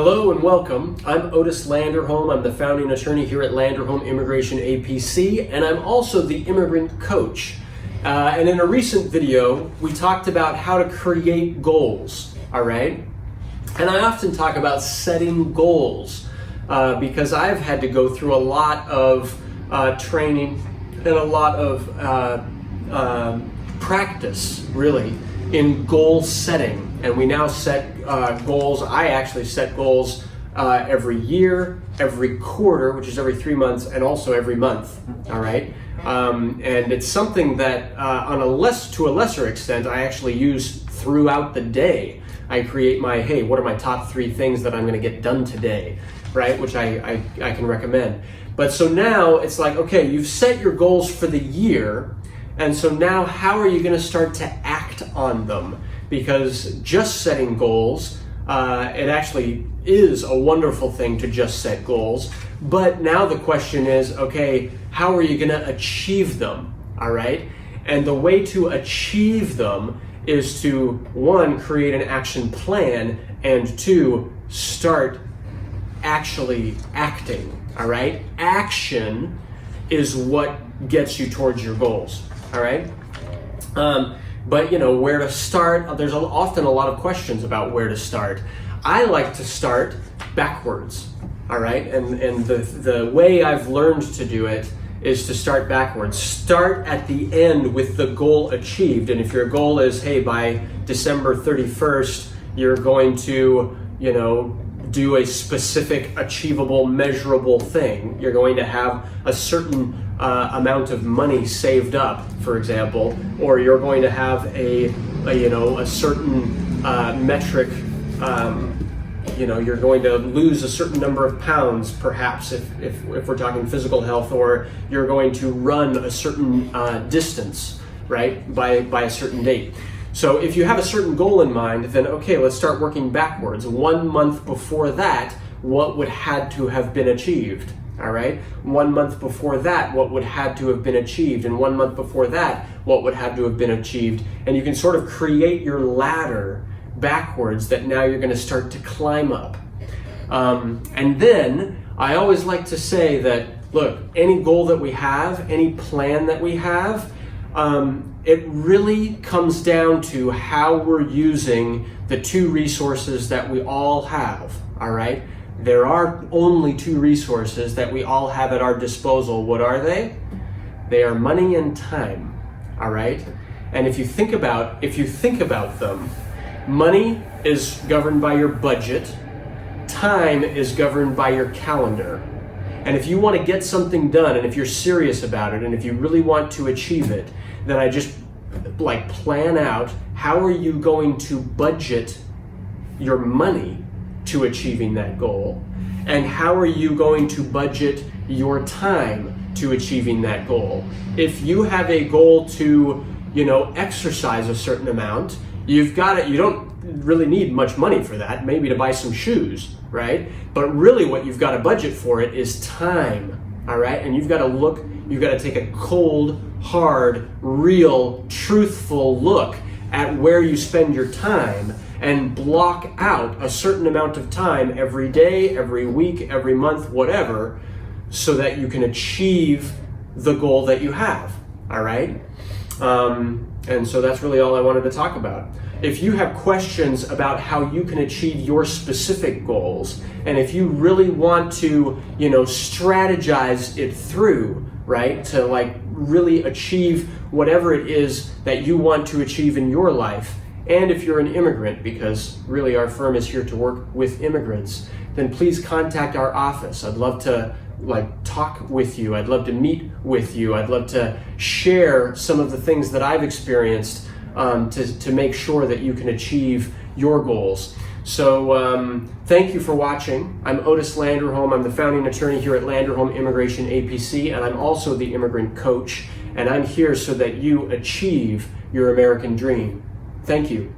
Hello and welcome. I'm Otis Landerholm. I'm the founding attorney here at Landerholm Immigration A.P.C. and I'm also the immigrant coach. And in a recent video, we talked about how to create goals, all right? And I often talk about setting goals because I've had to go through a lot of training and a lot of practice, really, in goal setting. And we now set goals. I actually set goals every year, every quarter, which is every 3 months, and also every month, all right? And it's something that to a lesser extent, I actually use throughout the day. I create my, hey, what are my top 3 things that I'm gonna get done today, right? Which I can recommend. But so now it's like, okay, you've set your goals for the year, and so now how are you gonna start to act on them? Because just setting goals, it actually is a wonderful thing to just set goals. But now the question is, okay, how are you gonna achieve them, all right? And the way to achieve them is to, 1, create an action plan, and 2, start actually acting, all right? Action is what gets you towards your goals, all right? But where to start, there's often a lot of questions about where to start. I like to start backwards, all right? And the way I've learned to do it is to start backwards. Start at the end with the goal achieved. And if your goal is, hey, by December 31st, you're going to, do a specific, achievable, measurable thing. You're going to have a certain amount of money saved up, for example, or you're going to have a certain metric. You're going to lose a certain number of pounds, perhaps, if we're talking physical health, or you're going to run a certain distance, right, by a certain date. So if you have a certain goal in mind, then okay, let's start working backwards. 1 month before that, what would had to have been achieved? All right. 1 month before that, what would had to have been achieved? And 1 month before that, what would have to have been achieved? And you can sort of create your ladder backwards that now you're going to start to climb up. And then I always like to say that, look, any goal that we have, any plan that we have, it really comes down to how we're using the 2 resources that we all have, all right? There are only 2 resources that we all have at our disposal. What are they? They are money and time, all right? And if you think about them, money is governed by your budget, time is governed by your calendar. And if you want to get something done, and if you're serious about it, and if you really want to achieve it, then I just plan out how are you going to budget your money to achieving that goal, and how are you going to budget your time to achieving that goal. If you have a goal to, exercise a certain amount, you don't really need much money for that, maybe to buy some shoes, right? But really what you've got to budget for it is time, all right? And you've got to take a cold, hard, real, truthful look at where you spend your time and block out a certain amount of time every day, every week, every month, whatever, so that you can achieve the goal that you have, all right? And so that's really all I wanted to talk about. If you have questions about how you can achieve your specific goals, and if you really want to, strategize it through, right, to really achieve whatever it is that you want to achieve in your life, and if you're an immigrant, because really our firm is here to work with immigrants, then please contact our office. I'd love to talk with you. I'd love to meet with you. I'd love to share some of the things that I've experienced to make sure that you can achieve your goals. So thank you for watching. I'm Otis Landerholm. I'm the founding attorney here at Landerholm Immigration A.P.C. and I'm also the immigrant coach. And I'm here so that you achieve your American dream. Thank you.